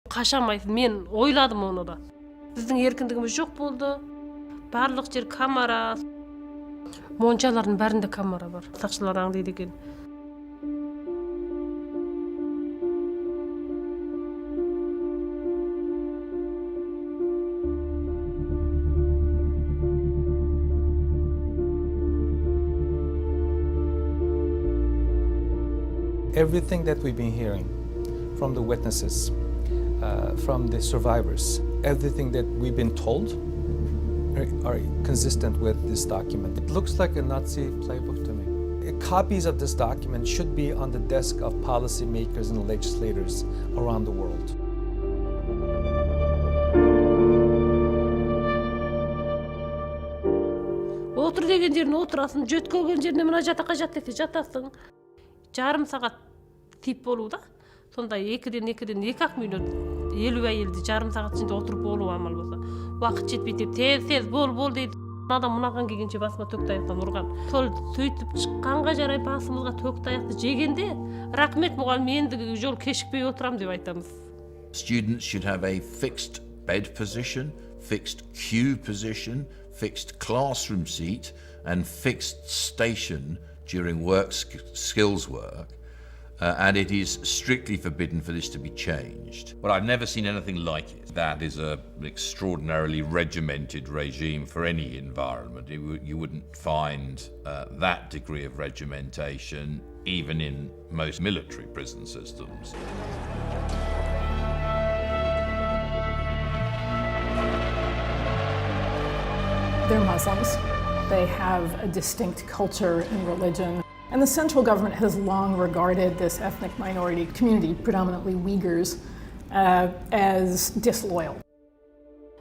Kaçamayız. Men oyladım onu da. Bizden erkindigimiz yok boldu. Barlık yer kamera. Monçaların bärinde kamera var. Sakçılar deydi eкен. Everything that we've been hearing from the witnesses, from the survivors, everything that we've been told are consistent with this document. It looks like a Nazi playbook to me. Copies of this document should be on the desk of policymakers and legislators around the world. Otur degen жерine oturasın, jötkölgen жерine mına jataka jat dese jatasın. Жарым сағат тип болу да. Сонда 2-ден 2-ақ минут 50 әйелді жарым сағат ішінде отырып болу амал болса. Уақыт жетпейді деп тез бол дейді. Адам мынаған келгенше басыма төк таяқтан ұрған. Сол сөйтіп шыққанға жарай басымызға төк таяқты жегенде, рахмет мұғалім, ендігі жол кешікпей отырам деп айтамыз. Students should have a fixed bed position, fixed queue position, fixed classroom seat, and fixed station during skills work, and it is strictly forbidden for this to be changed. But I've never seen anything like it. That is an extraordinarily regimented regime for any environment. You wouldn't find that degree of regimentation even in most military prison systems. They're Muslims. They have a distinct culture and religion. And the central government has long regarded this ethnic minority community, predominantly Uyghurs, as disloyal.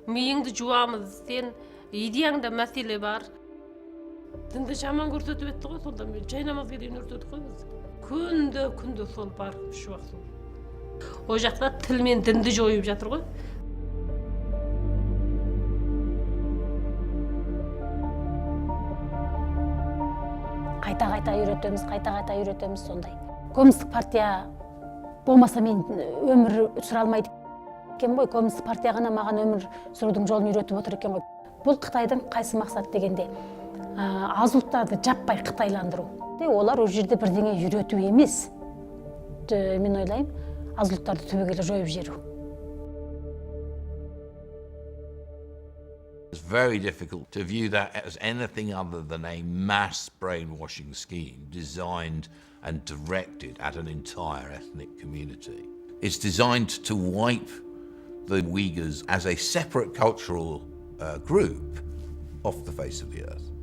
Miyingdi juamız, sen ideyangda mesele var. Dinde şaman görsetip etdi goy, sonda men çay namazga deyin örtedik goy biz. Күндө сол бар şu вакыт. O жақта til мен dinди жоюп жатыр goy. Қайта үйретеміз сондай. Коммунистік партия болмаса мен өмір сүре алмайды екен ғой. Коммунистік партия ғана маған өмір сүрудің жолын үйретіп отыр екен ғой. Бұл Қытайдың қайсы мақсат дегенде, аз ұлттарды жаппай қытайландыру. Олар ол жерде бірдеңе үйрету емес. Мен ойлаймын, аз ұлттарды түбегейлі жойып жіберу. It's very difficult to view that as anything other than a mass brainwashing scheme designed and directed at an entire ethnic community. It's designed to wipe the Uyghurs as a separate cultural group off the face of the earth.